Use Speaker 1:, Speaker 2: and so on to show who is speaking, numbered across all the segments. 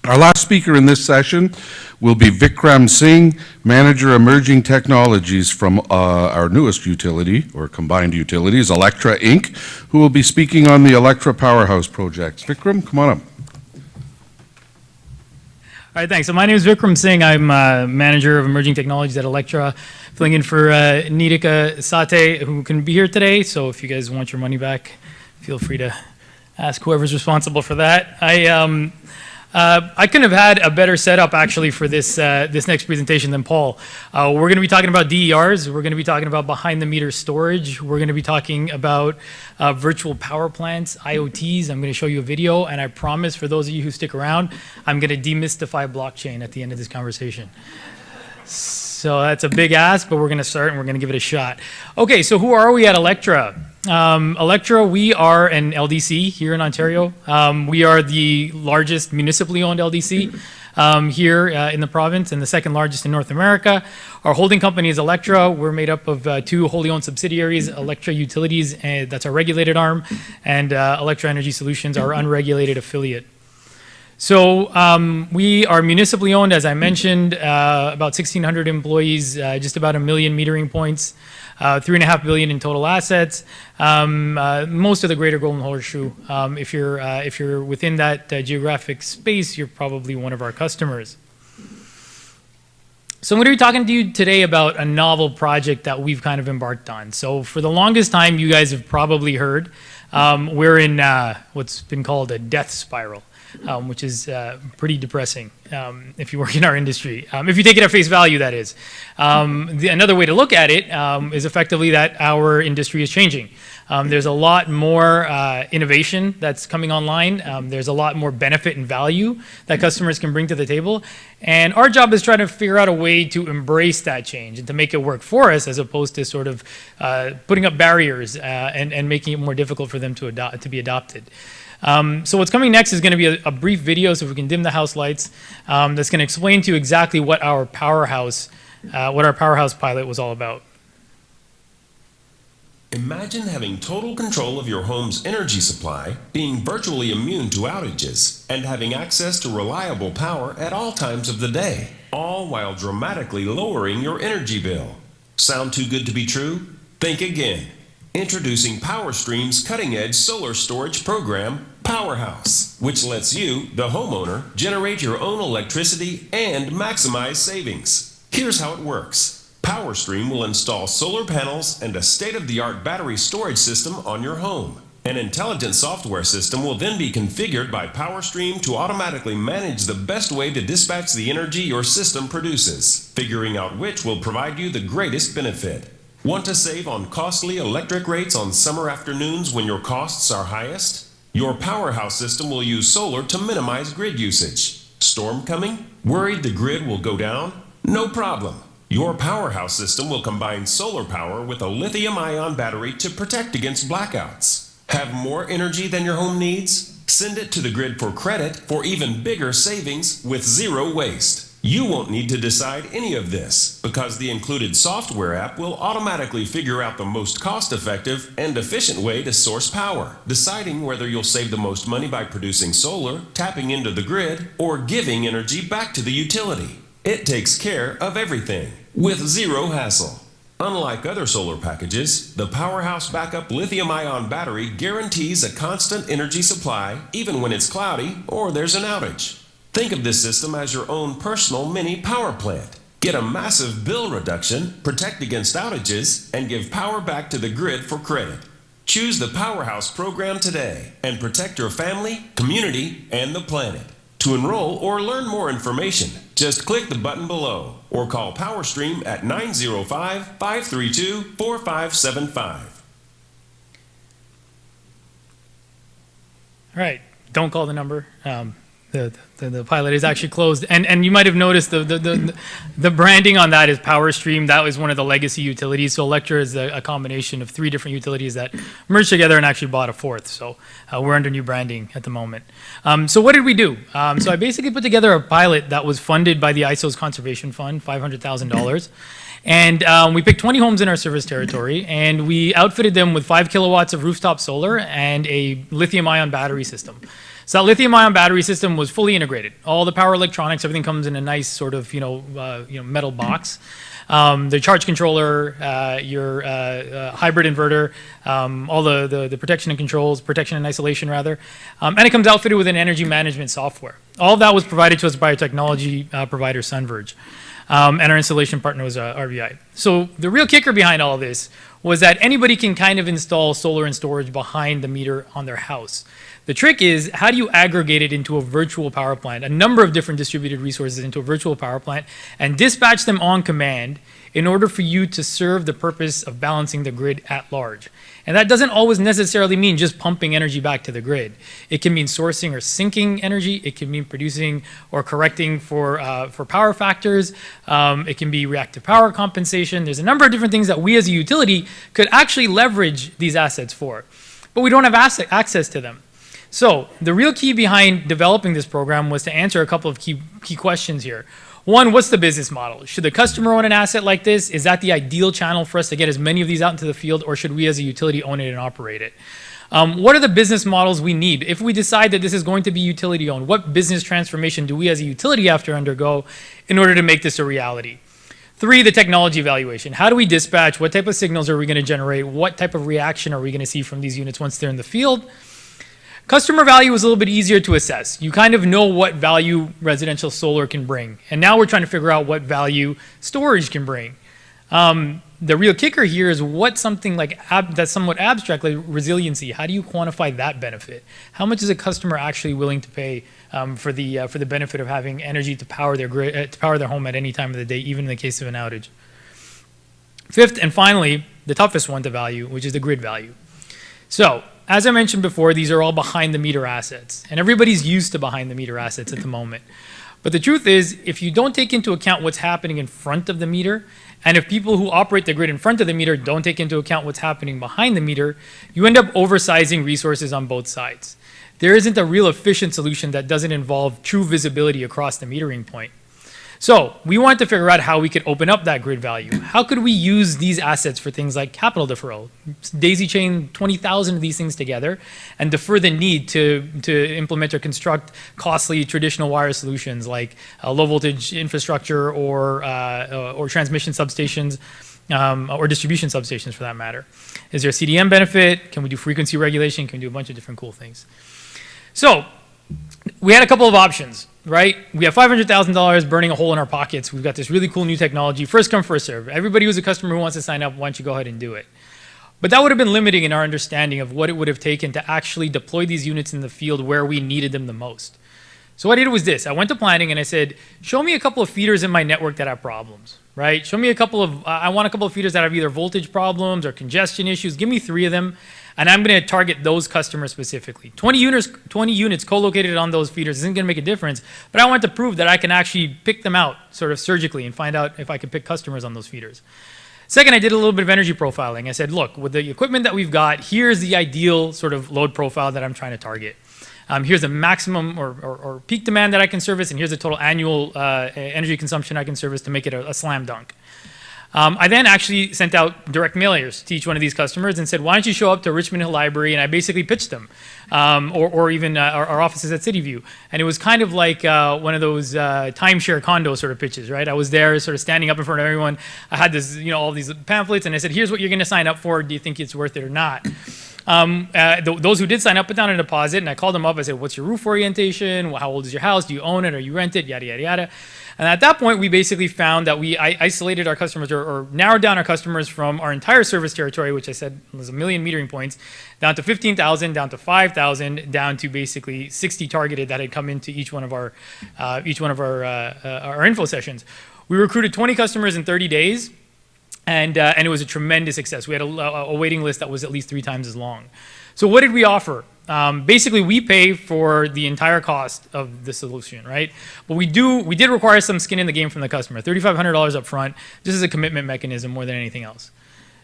Speaker 1: Our last speaker in this session will be Vikram Singh, Manager Emerging Technologies from our newest utility, or combined utilities, Alectra Inc., who will be speaking on the Alectra Powerhouse projects. Vikram, come on up.
Speaker 2: All right, thanks. So my name is Vikram Singh. I'm Manager of Emerging Technologies at Alectra, filling in for Nitika Sate, who couldn't be here today. So if you guys want your money back, feel free to ask whoever's responsible for that. I couldn't have had a better setup actually for this this next presentation than Paul. We're going to be talking about DERs. We're going to be talking about behind the meter storage. We're going to be talking about virtual power plants, IoTs. I'm going to show you a video, and I promise for those of you who stick around, I'm going to demystify blockchain at the end of this conversation. So that's a big ask, but we're going to start and we're going to give it a shot. Okay, so who are we at Alectra? Alectra, we are an LDC here in Ontario. We are the largest municipally owned LDC here in the province and the second largest in North America. Our holding company is Alectra. We're made up of two wholly owned subsidiaries, Alectra Utilities, that's our regulated arm, and Alectra Energy Solutions, our unregulated affiliate. So we are municipally owned, as I mentioned, about 1,600 employees, just about 1 million metering points, $3.5 billion in total assets. Most of the greater Golden Horseshoe. If you're within that geographic space, you're probably one of our customers. So I'm going to be talking to you today about a novel project that we've kind of embarked on. So for the longest time, you guys have probably heard, we're in what's been called a death spiral. Which is pretty depressing if you work in our industry. If you take it at face value, that is. Another way to look at it is effectively that our industry is changing. There's a lot more innovation that's coming online. There's a lot more benefit and value that customers can bring to the table. And our job is trying to figure out a way to embrace that change and to make it work for us as opposed to sort of putting up barriers and making it more difficult for them to be adopted. So what's coming next is going to be a brief video, so if we can dim the house lights, that's going to explain to you exactly what our powerhouse pilot was all about.
Speaker 3: Imagine having total control of your home's energy supply, being virtually immune to outages, and having access to reliable power at all times of the day, all while dramatically lowering your energy bill. Sound too good to be true? Think again. Introducing PowerStream's cutting-edge solar storage program, Powerhouse, which lets you, the homeowner, generate your own electricity and maximize savings. Here's how it works. PowerStream will install solar panels and a state-of-the-art battery storage system on your home. An intelligent software system will then be configured by PowerStream to automatically manage the best way to dispatch the energy your system produces, figuring out which will provide you the greatest benefit. Want to save on costly electric rates on summer afternoons when your costs are highest? Your Powerhouse system will use solar to minimize grid usage. Storm coming? Worried the grid will go down? No problem. Your Powerhouse system will combine solar power with a lithium-ion battery to protect against blackouts. Have more energy than your home needs? Send it to the grid for credit for even bigger savings with zero waste. You won't need to decide any of this because the included software app will automatically figure out the most cost-effective and efficient way to source power, deciding whether you'll save the most money by producing solar, tapping into the grid, or giving energy back to the utility. It takes care of everything with zero hassle. Unlike other solar packages, the Powerhouse Backup Lithium-Ion Battery guarantees a constant energy supply even when it's cloudy or there's an outage. Think of this system as your own personal mini power plant. Get a massive bill reduction, protect against outages, and give power back to the grid for credit. Choose the Powerhouse program today and protect your family, community, and the planet. To enroll or learn more information, just click the button below or call PowerStream at 905-532-4575.
Speaker 2: All right, don't call the number. The pilot is actually closed, and you might have noticed the branding on that is PowerStream. That was one of the legacy utilities. So Alectra is a combination of 3 different utilities that merged together and actually bought a 4th. So we're under new branding at the moment. So what did we do? So I basically put together a pilot that was funded by the ISO's Conservation Fund, $500,000. And we picked 20 homes in our service territory, and we outfitted them with 5 kilowatts of rooftop solar and a lithium-ion battery system. So that lithium-ion battery system was fully integrated. All the power electronics, everything comes in a nice sort of metal box. The charge controller, your hybrid inverter, all the protection and controls, protection and isolation rather, and it comes outfitted with an energy management software. All of that was provided to us by our technology provider SunVerge, and our installation partner was RVI. So the real kicker behind all of this was that anybody can kind of install solar and storage behind the meter on their house. The trick is, how do you aggregate it into a virtual power plant, a number of different distributed resources into a virtual power plant, and dispatch them on command in order for you to serve the purpose of balancing the grid at large. And that doesn't always necessarily mean just pumping energy back to the grid. It can mean sourcing or sinking energy. It can mean producing or correcting for power factors. It can be reactive power compensation. There's a number of different things that we as a utility could actually leverage these assets for, but we don't have access to them. So the real key behind developing this program was to answer a couple of key questions here. One, what's the business model? Should the customer own an asset like this? Is that the ideal channel for us to get as many of these out into the field, or should we as a utility own it and operate it? What are the business models we need? If we decide that this is going to be utility owned, what business transformation do we as a utility have to undergo in order to make this a reality? 3, the technology evaluation. How do we dispatch? What type of signals are we going to generate? What type of reaction are we going to see from these units once they're in the field? Customer value is a little bit easier to assess. You kind of know what value residential solar can bring. And now we're trying to figure out what value storage can bring. The real kicker here is what something like that's somewhat abstract, like resiliency. How do you quantify that benefit? How much is a customer actually willing to pay for the benefit of having energy to power their grid, to power their home at any time of the day, even in the case of an outage? 5th and finally, the toughest one to value, which is the grid value. So, as I mentioned before, these are all behind the meter assets, and everybody's used to behind the meter assets at the moment. But the truth is, if you don't take into account what's happening in front of the meter, and if people who operate the grid in front of the meter don't take into account what's happening behind the meter, you end up oversizing resources on both sides. There isn't a real efficient solution that doesn't involve true visibility across the metering point. So we wanted to figure out how we could open up that grid value. How could we use these assets for things like capital deferral? Daisy chain 20,000 of these things together and defer the need to implement or construct costly traditional wire solutions like low voltage infrastructure or transmission substations or distribution substations for that matter. Is there a CDM benefit? Can we do frequency regulation? Can we do a bunch of different cool things? So we had a couple of options. Right? We have $500,000 burning a hole in our pockets. We've got this really cool new technology. First come, first serve. Everybody who's a customer who wants to sign up, why don't you go ahead and do it? But that would have been limiting in our understanding of what it would have taken to actually deploy these units in the field where we needed them the most. So what I did was this. I went to planning and I said, show me a couple of feeders in my network that have problems, right? Show me a couple of, I want a couple of feeders that have either voltage problems or congestion issues. Give me 3 of them. And I'm going to target those customers specifically. 20 units co-located on those feeders isn't going to make a difference, but I want to prove that I can actually pick them out sort of surgically and find out if I can pick customers on those feeders. Second, I did a little bit of energy profiling. I said, look, with the equipment that we've got, here's the ideal sort of load profile that I'm trying to target. Here's the maximum or peak demand that I can service, and here's the total annual energy consumption I can service to make it a slam dunk. I then actually sent out direct mailers to each one of these customers and said, why don't you show up to Richmond Hill Library? And I basically pitched them, or even our offices at CityView. And it was kind of like one of those timeshare condo sort of pitches, right? I was there sort of standing up in front of everyone. I had this, all these pamphlets, and I said, here's what you're going to sign up for. Do you think it's worth it or not? Those who did sign up put down a deposit, and I called them up. I said, what's your roof orientation? How old is your house? Do you own it or you rent it? Yada, yada, yada. And at that point, we basically found that I isolated our customers or narrowed down our customers from our entire service territory, which I said was 1 million metering points, down to 15,000, down to 5,000, down to basically 60 targeted that had come into each one of our info sessions. We recruited 20 customers in 30 days. And it was a tremendous success. We had a waiting list that was at least 3 times as long. So what did we offer? Basically, we pay for the entire cost of the solution, right? But we did require some skin in the game from the customer, $3,500 up front, just as a commitment mechanism more than anything else.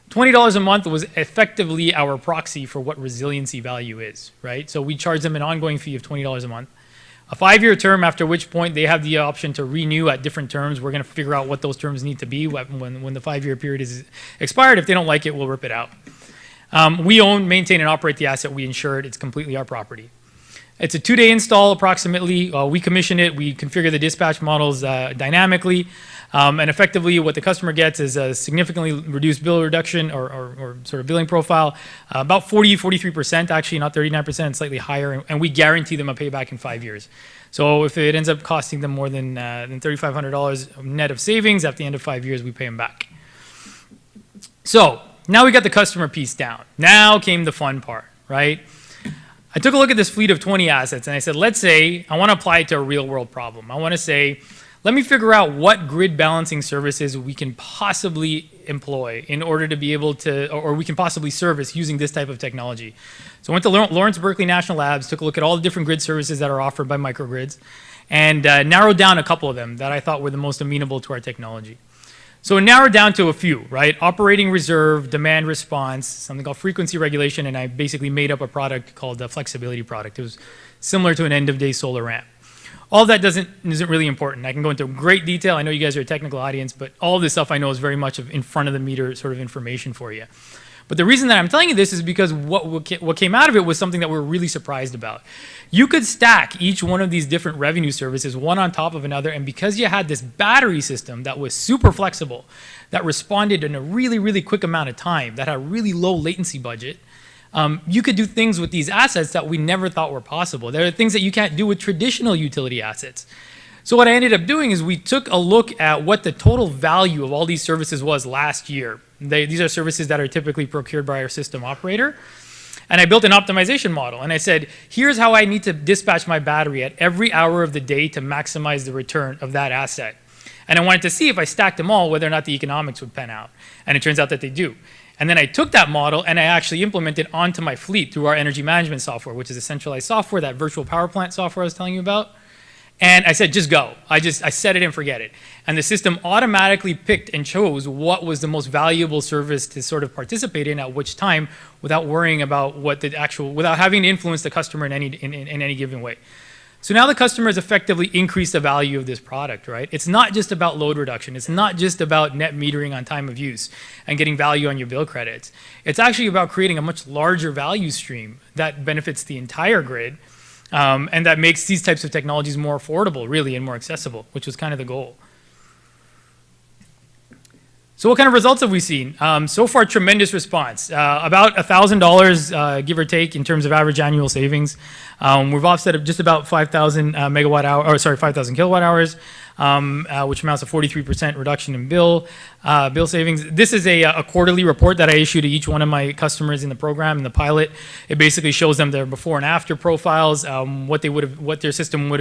Speaker 2: $20 a month was effectively our proxy for what resiliency value is, right? So we charge them an ongoing fee of $20 a month. A 5-year term, after which point they have the option to renew at different terms. We're going to figure out what those terms need to be when the 5-year period is expired. If they don't like it, we'll rip it out. We own, maintain, and operate the asset. We insure it. It's completely our property. It's a 2-day install approximately. We commission it, we configure the dispatch models dynamically, and effectively what the customer gets is a significantly reduced bill reduction or sort of billing profile, about 43% actually, not 39%, slightly higher, and we guarantee them a payback in 5 years. So if it ends up costing them more than $3,500 net of savings, at the end of 5 years, we pay them back. So now we got the customer piece down. Now came the fun part, right? I took a look at this fleet of 20 assets and I said, let's say I want to apply it to a real world problem. I want to say, let me figure out what grid balancing services we can possibly employ in order to be able to, or we can possibly service using this type of technology. So I went to Lawrence Berkeley National Labs, took a look at all the different grid services that are offered by microgrids, and narrowed down a couple of them that I thought were the most amenable to our technology. So it narrowed down to a few, right? Operating reserve, demand response, something called frequency regulation, and I basically made up a product called the flexibility product. It was similar to an end-of-day solar ramp. All of that isn't really important. I can go into great detail. I know you guys are a technical audience, but all of this stuff I know is very much in front of the meter sort of information for you. But the reason that I'm telling you this is because what came out of it was something that we're really surprised about. You could stack each one of these different revenue services one on top of another, and because you had this battery system that was super flexible, that responded in a really, really quick amount of time, that had a really low latency budget, you could do things with these assets that we never thought were possible. There are things that you can't do with traditional utility assets. So what I ended up doing is we took a look at what the total value of all these services was last year. These are services that are typically procured by our system operator. And I built an optimization model. And I said, here's how I need to dispatch my battery at every hour of the day to maximize the return of that asset. And I wanted to see if I stacked them all, whether or not the economics would pan out. And it turns out that they do. And then I took that model and I actually implemented onto my fleet through our energy management software, which is a centralized software, that virtual power plant software I was telling you about. And I said, just go. I set it and forget it. And the system automatically picked and chose what was the most valuable service to sort of participate in at which time without worrying about without having to influence the customer in any given way. So now the customer has effectively increased the value of this product, right? It's not just about load reduction. It's not just about net metering on time of use and getting value on your bill credits. It's actually about creating a much larger value stream that benefits the entire grid. And that makes these types of technologies more affordable, really, and more accessible, which was kind of the goal. So what kind of results have we seen? So far, tremendous response. About $1,000, give or take, in terms of average annual savings. We've offset just about 5,000 5,000 kilowatt hours, which amounts to 43% reduction in bill savings. This is a quarterly report that I issue to each one of my customers in the program, in the pilot. It basically shows them their before and after profiles, what their system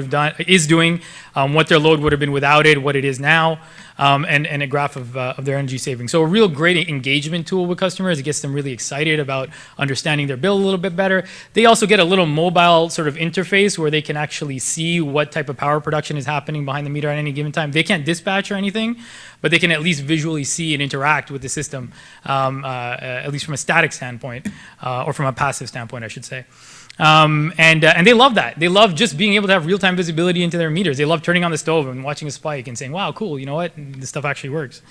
Speaker 2: is doing, what their load would have been without it, what it is now, and a graph of their energy savings. So a real great engagement tool with customers. It gets them really excited about understanding their bill a little bit better. They also get a little mobile sort of interface where they can actually see what type of power production is happening behind the meter at any given time. They can't dispatch or anything, but they can at least visually see and interact with the system, at least from a static standpoint, or from a passive standpoint, I should say. And they love that. They love just being able to have real-time visibility into their meters. They love turning on the stove and watching a spike and saying, wow, cool, you know what, this stuff actually works.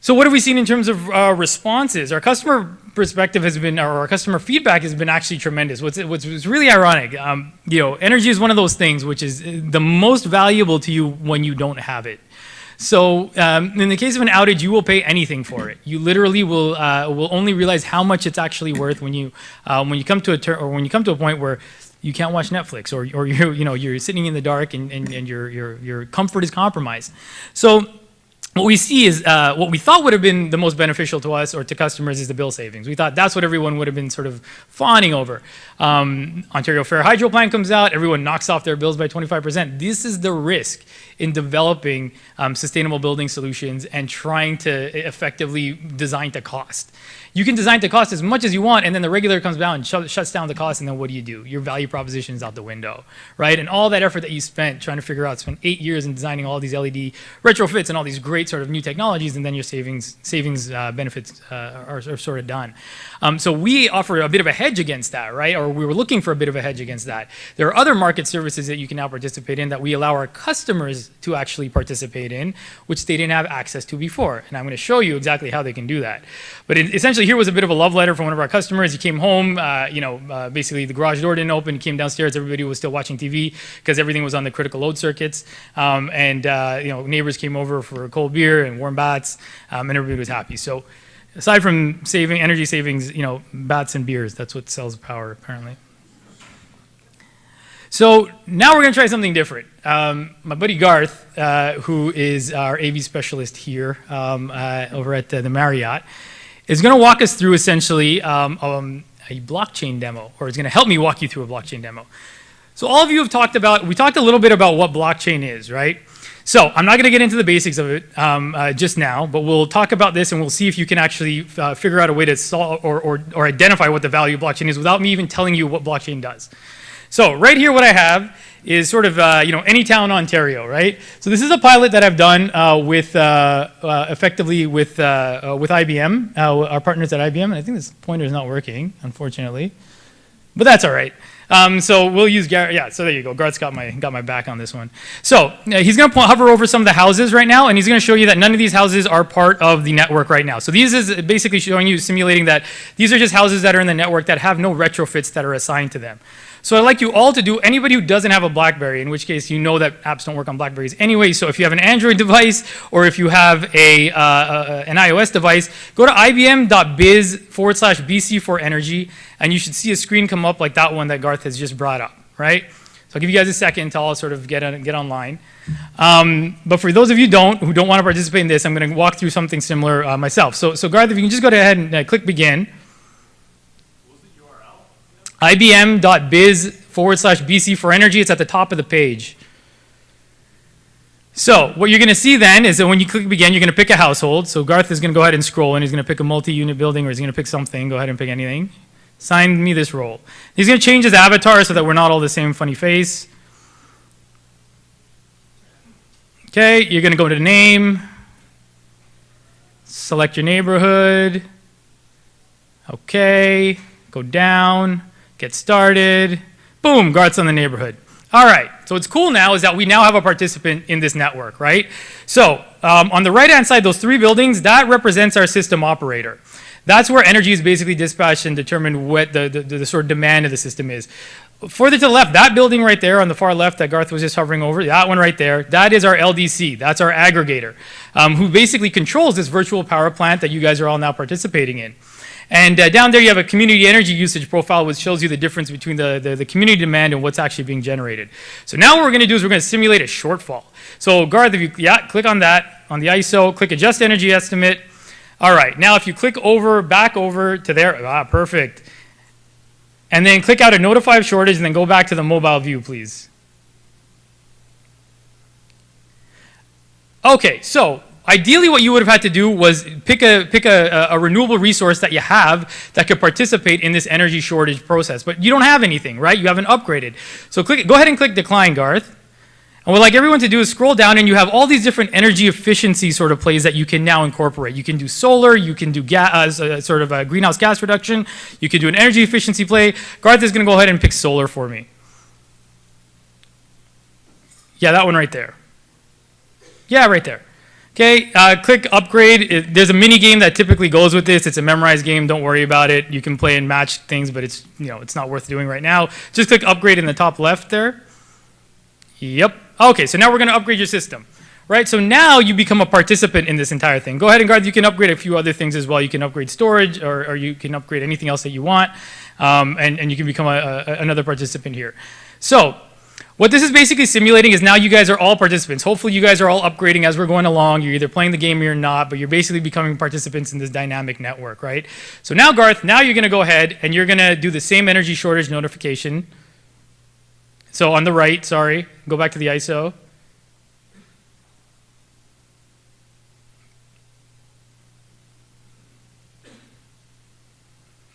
Speaker 2: So what have we seen in terms of responses? Our customer perspective has been, or our customer feedback has been actually tremendous. What's really ironic, energy is one of those things which is the most valuable to you when you don't have it. So in the case of an outage, you will pay anything for it. You literally will only realize how much it's actually worth when you come to a point where you can't watch Netflix, or you're sitting in the dark and your comfort is compromised. So what we see is what we thought would have been the most beneficial to us or to customers is the bill savings. We thought that's what everyone would have been sort of fawning over. Ontario Fair Hydro Plan comes out, everyone knocks off their bills by 25%. This is the risk in developing sustainable building solutions and trying to effectively design to cost. You can design to cost as much as you want, and then the regulator comes down and shuts down the cost, and then what do? Your value proposition is out the window, right? And all that effort that you spent trying to figure out, spent 8 years in designing all these LED retrofits and all these great sort of new technologies, and then your savings benefits are sort of done. So we offer a bit of a hedge against that, right? Or we were looking for a bit of a hedge against that. There are other market services that you can now participate in that we allow our customers to actually participate in, which they didn't have access to before. And I'm going to show you exactly how they can do that. But essentially, here was a bit of a love letter from one of our customers. He came home, basically the garage door didn't open. He came downstairs. Everybody was still watching TV because everything was on the critical load circuits. Neighbors came over for a cold beer and warm baths, and everybody was happy. So aside from energy savings, baths and beers, that's what sells power apparently. So now we're going to try something different. My buddy Garth, who is our AV specialist here over at the Marriott, is going to walk us through essentially a blockchain demo, or is going to help me walk you through a blockchain demo. So all of you have we talked a little bit about what blockchain is, right? So I'm not going to get into the basics of it just now, but we'll talk about this and we'll see if you can actually figure out a way to solve or identify what the value of blockchain is without me even telling you what blockchain does. So right here, what I have is sort of Anytown, Ontario, right? So this is a pilot that I've done effectively with IBM, our partners at IBM. And I think this pointer is not working, unfortunately, but that's all right. So we'll use Garrett. Yeah, so there you go. Garth's got my back on this one. So he's going to hover over some of the houses right now, and he's going to show you that none of these houses are part of the network right now. So these is basically simulating that these are just houses that are in the network that have no retrofits that are assigned to them. So I'd like you all to do, anybody who doesn't have a BlackBerry, in which case you know that apps don't work on BlackBerries anyway, so if you have an Android device or if you have an iOS device, go to ibm.biz/BC4Energy, and you should see a screen come up like that one that Garth has just brought up, right? So I'll give you guys a second to all sort of get online. But for those of you who don't want to participate in this, I'm going to walk through something similar myself. So Garth, if you can just go ahead and click begin. ibm.biz/BC4Energy. It's at the top of the page. So what you're going to see then is that when you click begin, you're going to pick a household. So Garth is going to go ahead and scroll, and he's going to pick a multi-unit building, or he's going to pick something. Go ahead and pick anything. Assign me this role. He's going to change his avatar so that we're not all the same funny face. Okay, you're going to go to name. Select your neighborhood. Okay, go down. Get started. Boom, Garth's on the neighborhood. All right, so what's cool now is that we now have a participant in this network, right? So on the right-hand side, those three buildings, that represents our system operator. That's where energy is basically dispatched and determined what the sort of demand of the system is. Further to the left, that building right there on the far left that Garth was just hovering over, that one right there, that is our LDC. That's our aggregator, who basically controls this virtual power plant that you guys are all now participating in. And down there you have a community energy usage profile, which shows you the difference between the community demand and what's actually being generated. So now what we're going to do is we're going to simulate a shortfall. So Garth, if you click on that, on the ISO, click adjust energy estimate. All right, now if you click back over to there, perfect. And then click out a notify shortage and then go back to the mobile view, please. Okay, so ideally what you would have had to do was pick a renewable resource that you have that could participate in this energy shortage process, but you don't have anything, right? You haven't upgraded. So go ahead and click decline, Garth. And what I'd like everyone to do is scroll down and you have all these different energy efficiency sort of plays that you can now incorporate. You can do solar, you can do sort of a greenhouse gas reduction, you can do an energy efficiency play. Garth is going to go ahead and pick solar for me. Yeah, that one right there. Yeah, right there. Okay, click upgrade. There's a mini game that typically goes with this. It's a memorized game. Don't worry about it. You can play and match things, but it's not worth doing right now. Just click upgrade in the top left there. Yep. Okay, so now we're going to upgrade your system, right? So now you become a participant in this entire thing. Go ahead and Garth, you can upgrade a few other things as well. You can upgrade storage, or you can upgrade anything else that you want, and you can become another participant here. So what this is basically simulating is now you guys are all participants. Hopefully you guys are all upgrading as we're going along. You're either playing the game or you're not, but you're basically becoming participants in this dynamic network, right? So now Garth, now you're going to go ahead and you're going to do the same energy shortage notification. So on the right, sorry, go back to the ISO.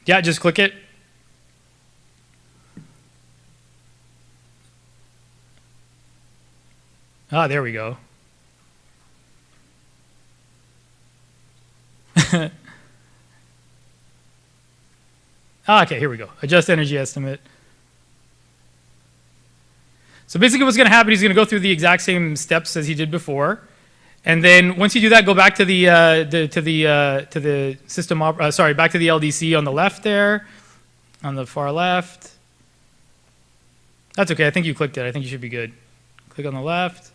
Speaker 2: Yeah, just click it. Ah, there we go. Okay, here we go. Adjust energy estimate. So basically what's going to happen, he's going to go through the exact same steps as he did before. And then once you do that, go back to the system, back to the LDC on the left there, on the far left. That's okay, I think you clicked it. I think you should be good. Click on the left.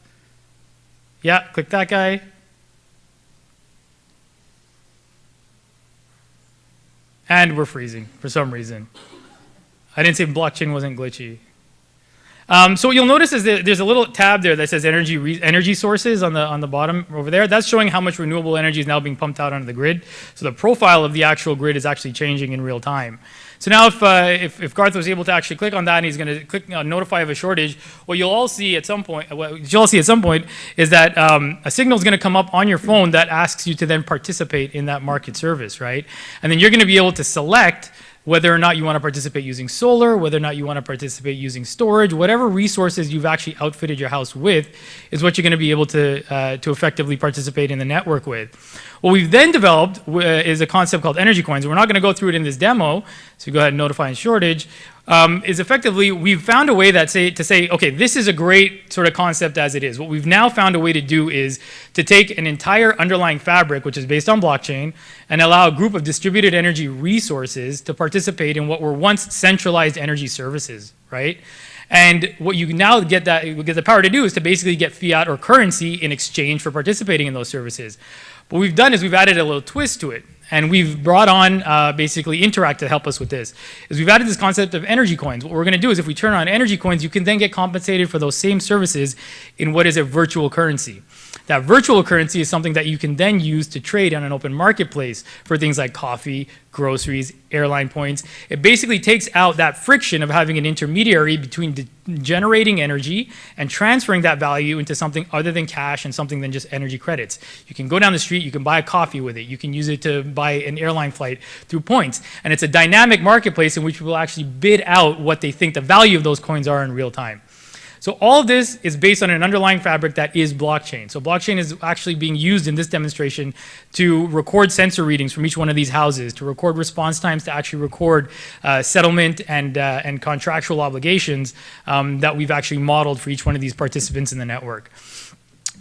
Speaker 2: Yeah, click that guy. And we're freezing for some reason. I didn't say blockchain wasn't glitchy. So what you'll notice is that there's a little tab there that says energy sources on the bottom over there. That's showing how much renewable energy is now being pumped out onto the grid. So the profile of the actual grid is actually changing in real time. So now if Garth was able to actually click on that and he's going to click notify of a shortage, what you'll all see at some point, is that a signal is going to come up on your phone that asks you to then participate in that market service, right? And then you're going to be able to select whether or not you want to participate using solar, whether or not you want to participate using storage, whatever resources you've actually outfitted your house with is what you're going to be able to effectively participate in the network with. What we've then developed is a concept called energy coins. We're not going to go through it in this demo, so go ahead and notify and shortage. Is effectively, we've found a way to say, okay, this is a great sort of concept as it is. What we've now found a way to do is to take an entire underlying fabric, which is based on blockchain, and allow a group of distributed energy resources to participate in what were once centralized energy services, right? And what you now get the power to do is to basically get fiat or currency in exchange for participating in those services. What we've done is we've added a little twist to it. And we've brought on basically Interact to help us with this. Is we've added this concept of energy coins. What we're going to do is if we turn on energy coins, you can then get compensated for those same services in what is a virtual currency. That virtual currency is something that you can then use to trade on an open marketplace for things like coffee, groceries, airline points. It basically takes out that friction of having an intermediary between generating energy and transferring that value into something other than cash and something than just energy credits. You can go down the street, you can buy a coffee with it, you can use it to buy an airline flight through points. And it's a dynamic marketplace in which people actually bid out what they think the value of those coins are in real time. So all of this is based on an underlying fabric that is blockchain. So blockchain is actually being used in this demonstration to record sensor readings from each one of these houses, to record response times, to actually record settlement and contractual obligations that we've actually modeled for each one of these participants in the network.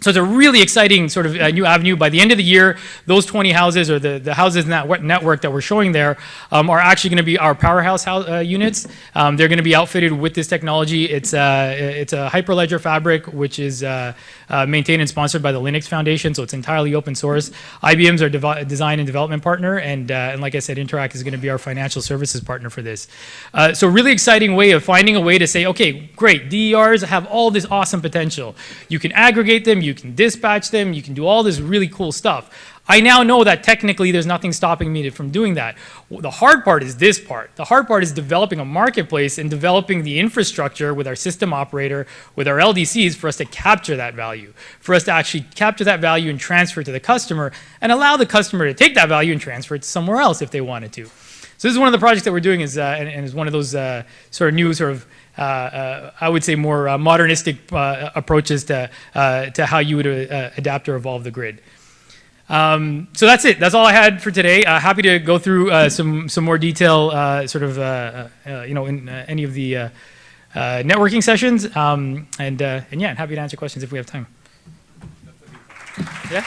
Speaker 2: So it's a really exciting sort of new avenue. By the end of the year, those 20 houses, or the houses in that network that we're showing there, are actually going to be our powerhouse units. They're going to be outfitted with this technology. It's a Hyperledger fabric, which is maintained and sponsored by the Linux Foundation, so it's entirely open source. IBM's our design and development partner, and like I said, Interact is going to be our financial services partner for this. So really exciting way of finding a way to say, okay, great, DERs have all this awesome potential. You can aggregate them, you can dispatch them, you can do all this really cool stuff. I now know that technically there's nothing stopping me from doing that. The hard part is this part. The hard part is developing a marketplace and developing the infrastructure with our system operator, with our LDCs, for us to capture that value, for us to actually capture that value and transfer it to the customer, and allow the customer to take that value and transfer it to somewhere else if they wanted to. So this is one of the projects that we're doing, and is one of those sort of new sort of I would say more modernistic approaches to how you would adapt or evolve the grid. So that's it. That's all I had for today. Happy to go through some more detail, sort of in any of the networking sessions, and yeah, happy to answer questions if we have time. Yeah.